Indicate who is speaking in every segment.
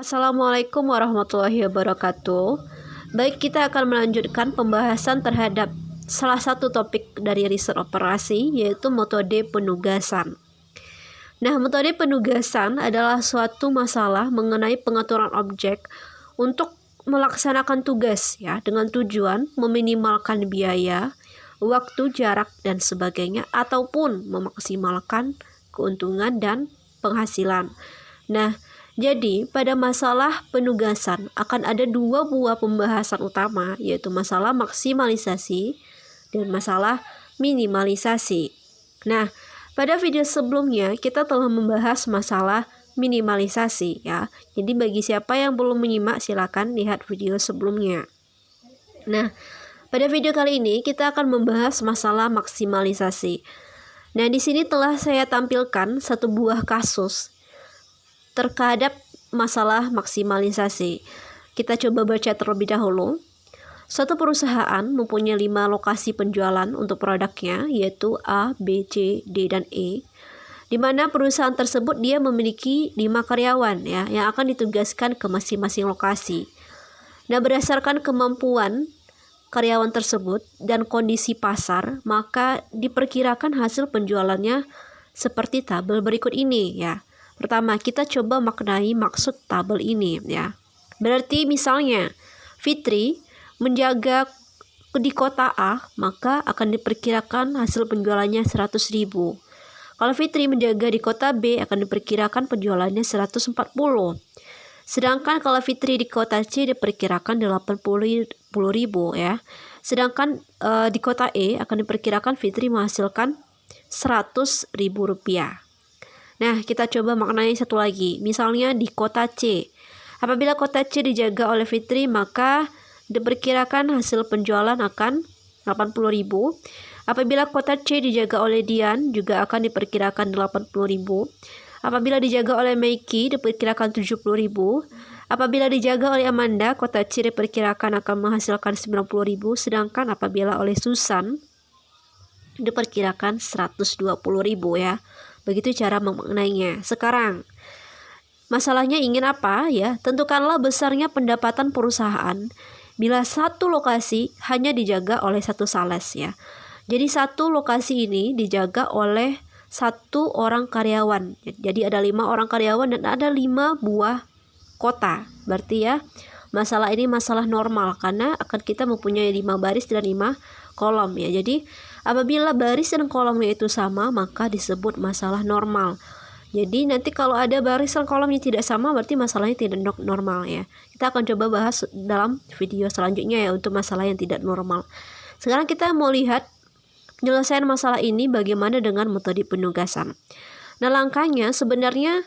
Speaker 1: Assalamualaikum warahmatullahi wabarakatuh. Baik, kita akan melanjutkan pembahasan terhadap salah satu topik dari riset operasi, yaitu metode penugasan. Nah, metode penugasan adalah suatu masalah mengenai pengaturan objek untuk melaksanakan tugas ya, dengan tujuan meminimalkan biaya, waktu, jarak, dan sebagainya, ataupun memaksimalkan keuntungan dan penghasilan. Nah, jadi pada masalah penugasan akan ada dua buah pembahasan utama, yaitu masalah maksimalisasi dan masalah minimalisasi. Nah, pada video sebelumnya kita telah membahas masalah minimalisasi ya. Jadi bagi siapa yang belum menyimak silakan lihat video sebelumnya. Nah, pada video kali ini kita akan membahas masalah maksimalisasi. Nah, di sini telah saya tampilkan satu buah kasus terhadap masalah maksimalisasi. Kita coba baca terlebih dahulu. Suatu perusahaan mempunyai 5 lokasi penjualan untuk produknya, yaitu A, B, C, D, dan E. Di mana perusahaan tersebut dia memiliki 5 karyawan ya, yang akan ditugaskan ke masing-masing lokasi. Nah, berdasarkan kemampuan karyawan tersebut dan kondisi pasar, maka diperkirakan hasil penjualannya seperti tabel berikut ini ya. Pertama, kita coba maknai maksud tabel ini ya. Berarti misalnya Fitri menjaga di kota A, maka akan diperkirakan hasil penjualannya 100.000. Kalau Fitri menjaga di kota B, akan diperkirakan penjualannya 140. Sedangkan kalau Fitri di kota C diperkirakan 80.000 ya. Sedangkan di kota E akan diperkirakan Fitri menghasilkan 100.000 rupiah. Nah, kita coba maknai satu lagi. Misalnya di kota C. Apabila kota C dijaga oleh Fitri, maka diperkirakan hasil penjualan akan 80.000. Apabila kota C dijaga oleh Dian, juga akan diperkirakan 80.000. Apabila dijaga oleh Meiki, diperkirakan 70.000. Apabila dijaga oleh Amanda, kota C diperkirakan akan menghasilkan 90.000. Sedangkan apabila oleh Susan, diperkirakan 120.000 ya. Begitu cara memaknainya. Sekarang, masalahnya ingin apa ya? Tentukanlah besarnya pendapatan perusahaan bila satu lokasi hanya dijaga oleh satu sales ya. Jadi satu lokasi ini dijaga oleh satu orang karyawan. Jadi ada 5 orang karyawan dan ada 5 buah kota. Berarti ya, masalah ini masalah normal karena akan kita mempunyai 5 baris dan 5 kolom ya. Jadi apabila baris dan kolomnya itu sama, maka disebut masalah normal. Jadi nanti kalau ada baris dan kolomnya tidak sama, berarti masalahnya tidak normal ya. Kita akan coba bahas dalam video selanjutnya ya untuk masalah yang tidak normal. Sekarang kita mau lihat penyelesaian masalah ini bagaimana dengan metode penugasan. Nah, langkahnya sebenarnya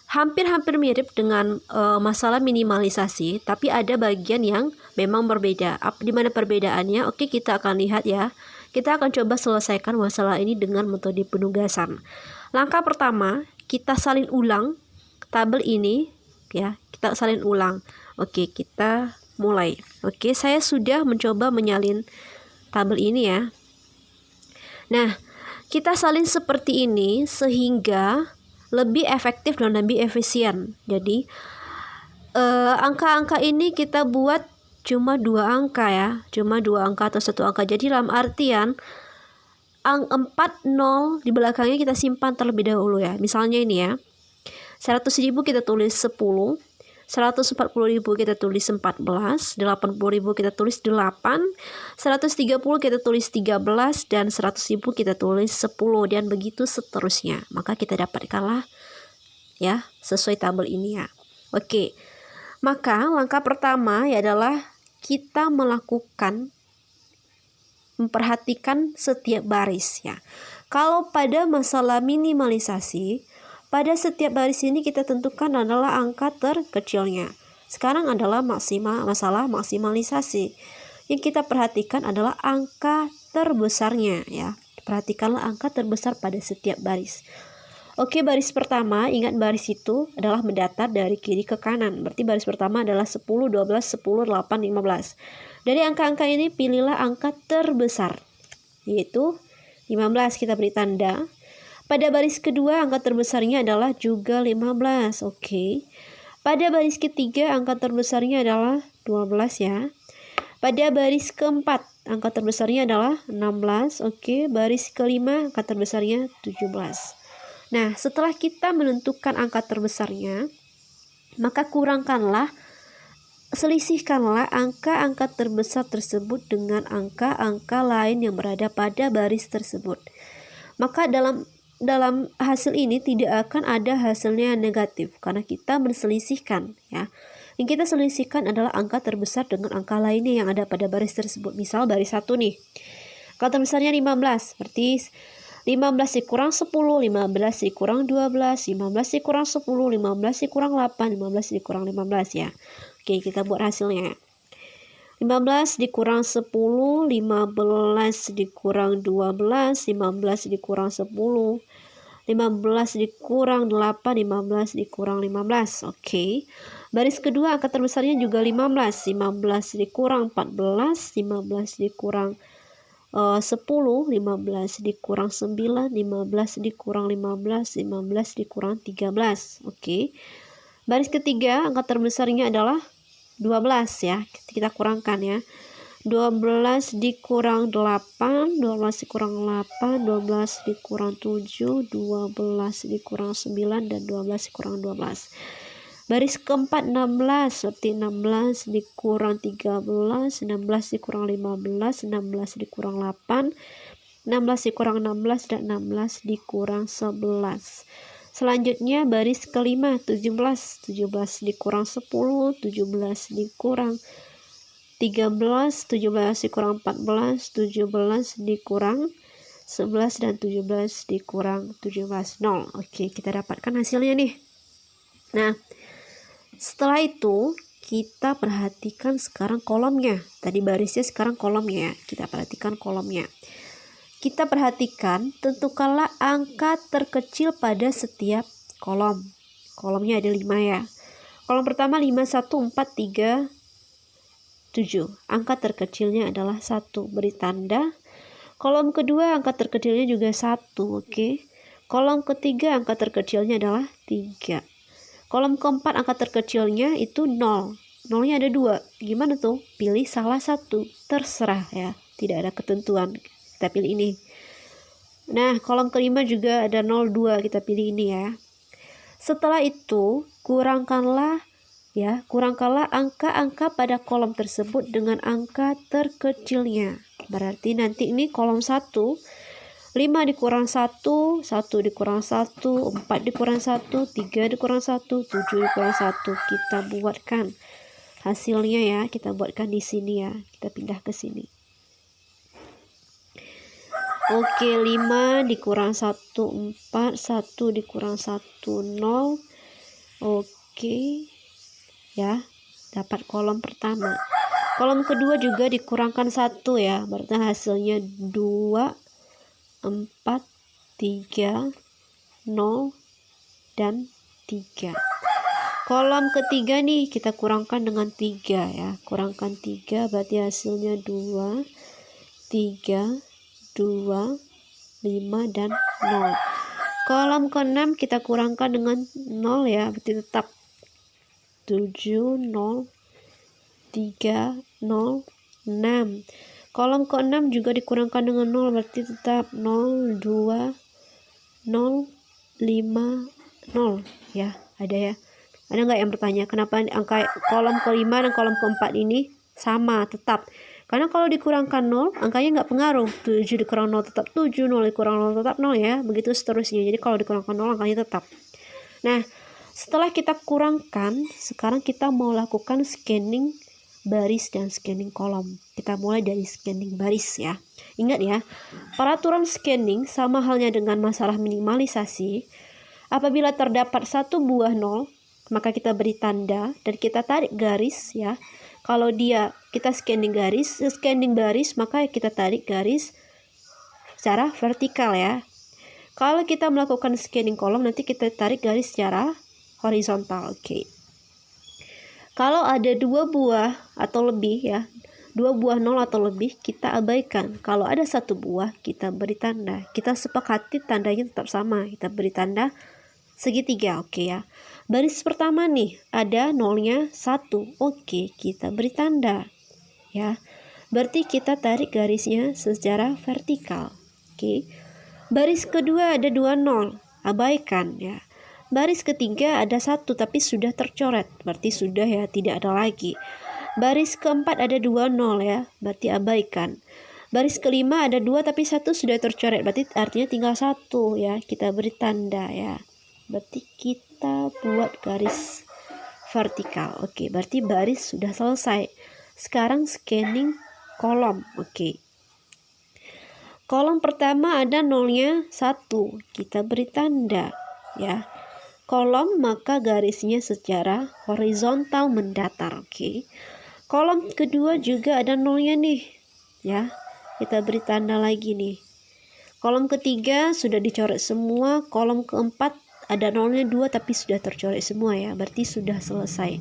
Speaker 1: hampir-hampir mirip dengan masalah minimalisasi, tapi ada bagian yang memang berbeda. Di mana perbedaannya? Oke, kita akan lihat ya. Kita akan coba selesaikan masalah ini dengan metode penugasan. Langkah pertama, kita salin ulang tabel ini ya. Kita salin ulang. Oke, kita mulai. Oke, saya sudah mencoba menyalin tabel ini ya. Nah, kita salin seperti ini sehingga lebih efektif dan lebih efisien. Jadi angka-angka ini kita buat cuma 2 angka ya, cuma 2 angka atau 1 angka. Jadi dalam artian 4 0 di belakangnya kita simpan terlebih dahulu ya. Misalnya ini ya, 100.000 kita tulis 10, 140.000 kita tulis 14, 80.000 kita tulis 8, 130 kita tulis 13, dan 100.000 kita tulis 10, dan begitu seterusnya. Maka kita dapatkanlah ya sesuai tabel ini ya. Oke, maka langkah pertama ya adalah kita memperhatikan setiap baris ya. Kalau pada masalah minimalisasi, pada setiap baris ini kita tentukan adalah angka terkecilnya. Sekarang adalah masalah maksimalisasi. Yang kita perhatikan adalah angka terbesarnya ya. Perhatikanlah angka terbesar pada setiap baris. Oke, baris pertama, ingat baris itu adalah mendatar dari kiri ke kanan. Berarti baris pertama adalah 10, 12, 10, 8, 15. Dari angka-angka ini pilihlah angka terbesar, yaitu 15. Kita beri tanda. Pada baris kedua angka terbesarnya adalah juga 15. Oke. Pada baris ketiga angka terbesarnya adalah 12 ya. Pada baris keempat angka terbesarnya adalah 16. Oke, baris kelima angka terbesarnya 17. Nah, setelah kita menentukan angka terbesarnya, maka selisihkanlah angka-angka terbesar tersebut dengan angka-angka lain yang berada pada baris tersebut. Maka dalam hasil ini tidak akan ada hasilnya yang negatif karena kita menselisihkan ya. Yang kita selisihkan adalah angka terbesar dengan angka lainnya yang ada pada baris tersebut. Misal baris 1 nih. Angka terbesarnya 15. Berarti 15 dikurang 10, 15 dikurang 12, 15 dikurang 10, 15 dikurang 8, 15 dikurang 15 ya. Oke, kita buat hasilnya. 15 dikurang 10, 15 dikurang 12, 15 dikurang 10, 15 dikurang 8, 15 dikurang 15. Oke. Baris kedua angka terbesarnya juga 15. 15 dikurang 14, 15 dikurang 10, 15 dikurang 9, 15 dikurang 15, 15 dikurang 13. Oke. Baris ketiga angka terbesarnya adalah 12 ya. Kita kurangkan ya. 12 dikurang 8, 12 dikurang 8, 12 dikurang 7, 12 dikurang 9, dan 12 dikurang 12. Baris keempat 16, seperti 16 dikurang 13, 16 dikurang 15, 16 dikurang 8, 16 dikurang 16, dan 16 dikurang 11. Selanjutnya baris kelima 17, 17 dikurang 10, 17 dikurang 13, 17 dikurang 14, 17 dikurang 11, dan 17 dikurang 17, 0. Oke, kita dapatkan hasilnya nih. Nah, setelah itu kita perhatikan sekarang kolomnya. Tadi barisnya, sekarang kolomnya. Kita perhatikan kolomnya. Kita perhatikan, tentukanlah angka terkecil pada setiap kolom. Kolomnya ada 5 ya. Kolom pertama 5, 1, 4, 3, 7. Angka terkecilnya adalah 1. Beri tanda. Kolom kedua angka terkecilnya juga 1. Oke. Kolom ketiga angka terkecilnya adalah 3. Kolom keempat angka terkecilnya itu 0. 0-nya ada 2. Gimana tuh? Pilih salah satu. Terserah ya. Tidak ada ketentuan. Kita pilih ini. Nah, kolom kelima juga ada 0, 2. Kita pilih ini ya. Setelah itu, kurangkanlah angka-angka pada kolom tersebut dengan angka terkecilnya. Berarti nanti ini kolom 1, 5 dikurang 1, 1 dikurang 1, 4 dikurang 1, 3 dikurang 1, 7 dikurang 1. Kita buatkan hasilnya ya. Kita buatkan di sini ya. Kita pindah ke sini. Oke, 5 dikurang 1, 4, 1 dikurang 1, 0. Oke. Ya, dapat kolom pertama. Kolom kedua juga dikurangkan 1 ya. Berarti hasilnya 2, 4, 3, 0, dan 3. Kolom ketiga nih kita kurangkan dengan 3 ya. Kurangkan 3 berarti hasilnya 2, 3, 2, 5, dan 0. Kolom ke-6 kita kurangkan dengan 0 ya. Berarti tetap 7, 0, 3, 0, 6. Kolom ke-6 juga dikurangkan dengan 0, berarti tetap 0, 2, 0, 5, 0 ya. Ada ya. Ada nggak yang bertanya kenapa angka kolom ke-5 dan kolom ke-4 ini sama tetap? Karena kalau dikurangkan 0, angkanya nggak pengaruh. 7 dikurang 0 tetap 7, 0 dikurang 0 tetap 0 ya. Begitu seterusnya. Jadi kalau dikurangkan 0, angkanya tetap. Nah, setelah kita kurangkan, sekarang kita mau lakukan scanning baris dan scanning kolom. Kita mulai dari scanning baris ya. Ingat ya, peraturan scanning sama halnya dengan masalah minimalisasi. Apabila terdapat satu buah 0, maka kita beri tanda dan kita tarik garis ya. Kalau kita scanning baris, maka kita tarik garis secara vertikal ya. Kalau kita melakukan scanning kolom, nanti kita tarik garis secara horizontal. Oke. Kalau ada 2 buah atau lebih ya, 2 buah 0 atau lebih, kita abaikan. Kalau ada 1 buah, kita beri tanda. Kita sepakati tandanya tetap sama. Kita beri tanda segitiga, oke ya. Baris pertama nih ada nolnya 1, oke, kita beri tanda ya. Berarti kita tarik garisnya secara vertikal, oke. Baris kedua ada 2 nol, abaikan ya. Baris ketiga ada 1 tapi sudah tercoret, berarti sudah ya, tidak ada lagi. Baris keempat ada 2 nol ya, berarti abaikan. Baris kelima ada 2 tapi 1 sudah tercoret, berarti artinya tinggal 1 ya, kita beri tanda ya. Berarti kita buat garis vertikal. Oke, berarti baris sudah selesai. Sekarang scanning kolom. Oke. Kolom pertama ada nolnya 1, kita beri tanda ya. Kolom maka garisnya secara horizontal mendatar, oke. Kolom kedua juga ada nolnya nih ya. Kita beri tanda lagi nih. Kolom ketiga sudah dicoret semua, kolom keempat ada nolnya 2 tapi sudah tercoret semua ya, berarti sudah selesai.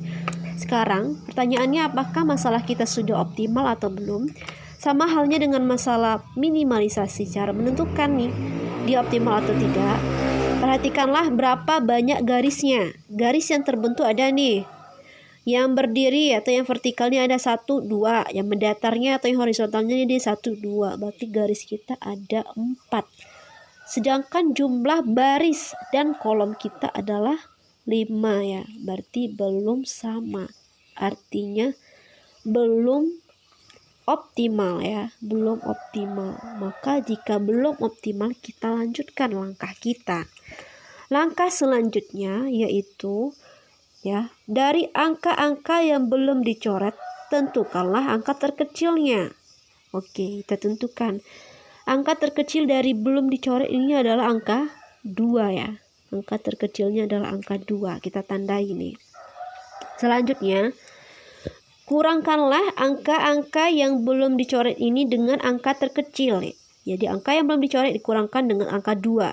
Speaker 1: Sekarang pertanyaannya, apakah masalah kita sudah optimal atau belum? Sama halnya dengan masalah minimalisasi, cara menentukan nih dia optimal atau tidak. Perhatikanlah berapa banyak garisnya. Garis yang terbentuk ada nih, yang berdiri atau yang vertikalnya ada 1, 2, yang mendatarnya atau yang horizontalnya ini 1, 2, berarti garis kita ada 4. Sedangkan jumlah baris dan kolom kita adalah 5 ya, berarti belum sama, artinya belum optimal ya, belum optimal. Maka jika belum optimal, kita lanjutkan langkah kita. Langkah selanjutnya yaitu ya, dari angka-angka yang belum dicoret, tentukanlah angka terkecilnya. Oke, kita tentukan. Angka terkecil dari belum dicoret ini adalah angka 2 ya. Angka terkecilnya adalah angka 2. Kita tandai ini. Selanjutnya, kurangkanlah angka-angka yang belum dicoret ini dengan angka terkecil. Jadi angka yang belum dicoret dikurangkan dengan angka 2.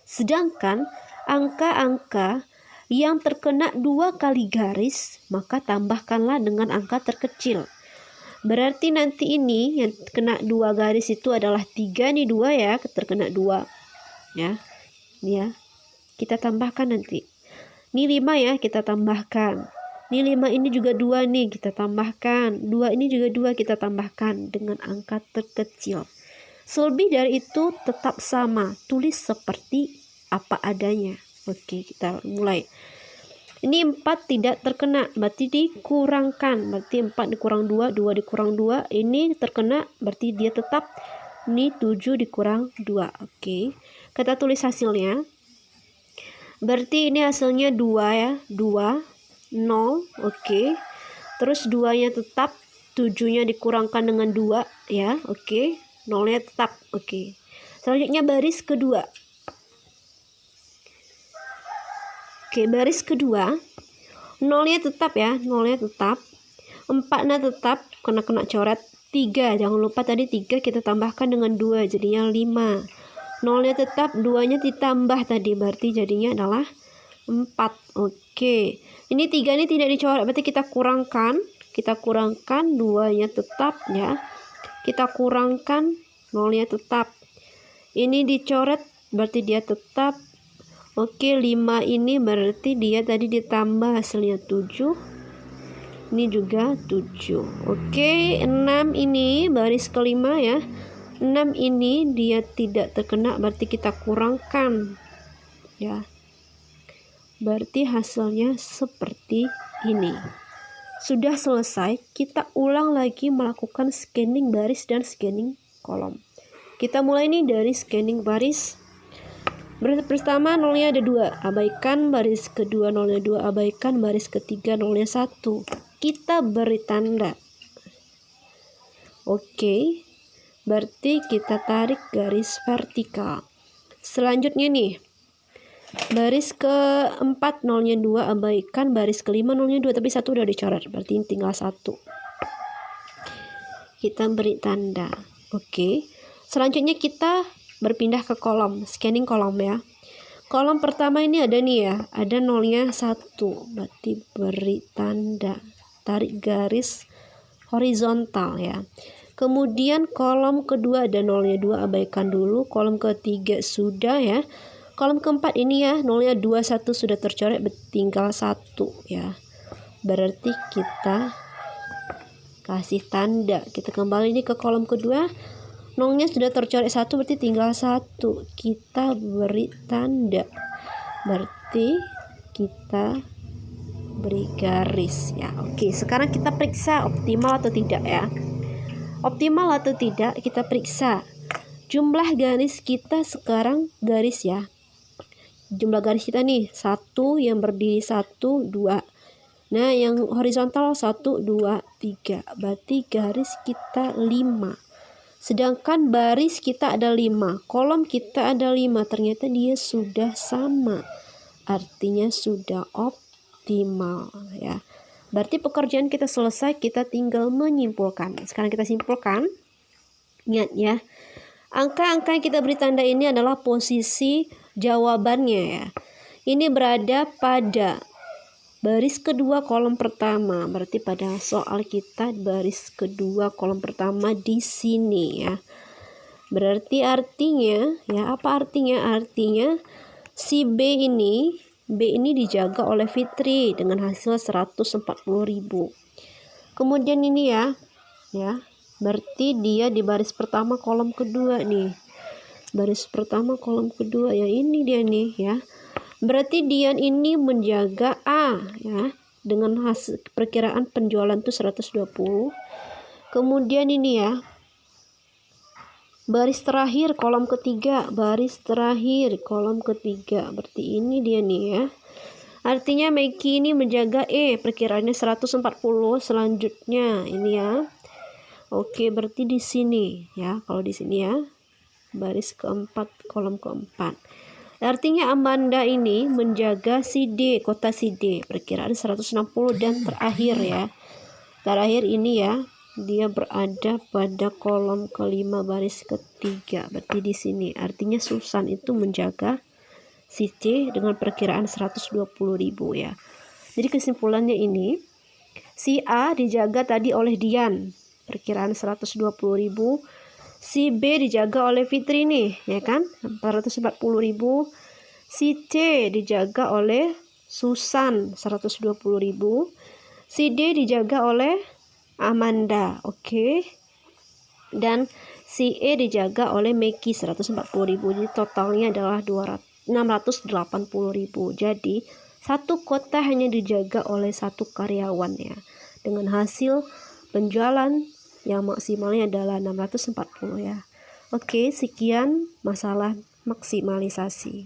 Speaker 1: Sedangkan angka-angka yang terkena 2 kali garis, maka tambahkanlah dengan angka terkecil. Berarti nanti ini yang kena 2 garis itu adalah 3 nih, 2 ya, terkena 2 ya. Ini ya, kita tambahkan nanti. Ini 5 ya, kita tambahkan. Ini 5 ini juga 2 nih, kita tambahkan. 2 ini juga 2, kita tambahkan dengan angka terkecil. Selebih dari itu tetap sama, tulis seperti apa adanya. Oke, kita mulai. Ini 4 tidak terkena, berarti dikurangkan. Berarti 4 dikurang 2, 2 dikurang 2. Ini terkena, berarti dia tetap. Ini 7 dikurang 2. Oke. Kita tulis hasilnya. Berarti ini hasilnya 2 ya. 2, 0. Oke. Terus 2-nya tetap. 7-nya dikurangkan dengan 2 ya. Oke. 0-nya tetap. Oke. Selanjutnya baris kedua. Oke, baris kedua, 0-nya tetap ya, 0-nya tetap, 4-nya tetap, kena coret, 3, jangan lupa tadi 3 kita tambahkan dengan 2, jadinya 5, 0-nya tetap, 2-nya ditambah tadi, berarti jadinya adalah 4, oke, ini 3 ini tidak dicoret, berarti kita kurangkan, 2-nya tetap ya, kita kurangkan, 0-nya tetap, ini dicoret, berarti dia tetap. Oke, 5 ini berarti dia tadi ditambah hasilnya 7. Ini juga 7. Oke, 6 ini baris kelima ya. 6 ini dia tidak terkena, berarti kita kurangkan. Ya. Berarti hasilnya seperti ini. Sudah selesai, kita ulang lagi melakukan scanning baris dan scanning kolom. Kita mulai nih dari scanning baris. Baris pertama 0-nya ada 2, abaikan. Baris kedua 0-nya 2, abaikan. Baris ketiga 0-nya 1, kita beri tanda. Oke, berarti kita tarik garis vertikal. Selanjutnya nih, baris keempat 0-nya 2, abaikan. Baris kelima 0-nya 2, tapi 1 udah dicoret, berarti tinggal 1, kita beri tanda. Oke, selanjutnya kita berpindah ke kolom, scanning kolom ya. Kolom pertama ini ada nih ya, ada 0-nya 1, berarti beri tanda, tarik garis horizontal ya. Kemudian kolom kedua ada 0-nya 2, abaikan dulu. Kolom ketiga sudah ya. Kolom keempat ini ya, nolnya 21 sudah tercoret, tinggal 1 ya. Berarti kita kasih tanda. Kita kembali ini ke kolom kedua. Nolnya sudah tercoret 1, berarti tinggal 1. Kita beri tanda. Berarti kita beri garis ya. Oke, sekarang kita periksa optimal atau tidak ya. Optimal atau tidak kita periksa. Jumlah garis kita sekarang garis ya. Jumlah garis kita nih 1 yang berdiri 1, 2. Nah, yang horizontal 1, 2, 3. Berarti garis kita 5. Sedangkan baris kita ada 5. Kolom kita ada 5. Ternyata dia sudah sama. Artinya sudah optimal ya. Berarti pekerjaan kita selesai, kita tinggal menyimpulkan. Sekarang kita simpulkan. Ingat ya. Angka-angka yang kita beri tanda ini adalah posisi jawabannya ya. Ini berada pada baris kedua kolom pertama, berarti pada soal kita baris kedua kolom pertama di sini ya. Berarti artinya ya, apa artinya? Artinya si B ini dijaga oleh Fitri dengan hasil 140.000. Kemudian ini ya, berarti dia di baris pertama kolom kedua nih. Baris pertama kolom kedua ya, ini dia nih ya. Berarti Dian ini menjaga A ya, dengan hasil perkiraan penjualan itu 120. Kemudian ini ya, baris terakhir kolom ketiga, berarti ini dia nih ya. Artinya Meki ini menjaga E, perkiraannya 140. Selanjutnya ini ya. Oke, berarti di sini ya, kalau di sini ya, baris keempat kolom keempat. Artinya Amanda ini menjaga si D, kota si D, perkiraan 160. Dan terakhir ya, terakhir ini ya, dia berada pada kolom kelima baris ketiga, berarti di sini. Artinya Susan itu menjaga si C dengan perkiraan 120.000 ya. Jadi kesimpulannya ini, si A dijaga tadi oleh Dian, perkiraan 120.000. Si B dijaga oleh Fitri nih, ya kan? 440.000. Si C dijaga oleh Susan, 120.000. Si D dijaga oleh Amanda, oke. Dan si E dijaga oleh Meki, 140.000. Jadi totalnya adalah 680.000. Jadi satu kota hanya dijaga oleh satu karyawan ya. Dengan hasil penjualan yang maksimalnya adalah 640 ya. Oke, sekian masalah maksimalisasi.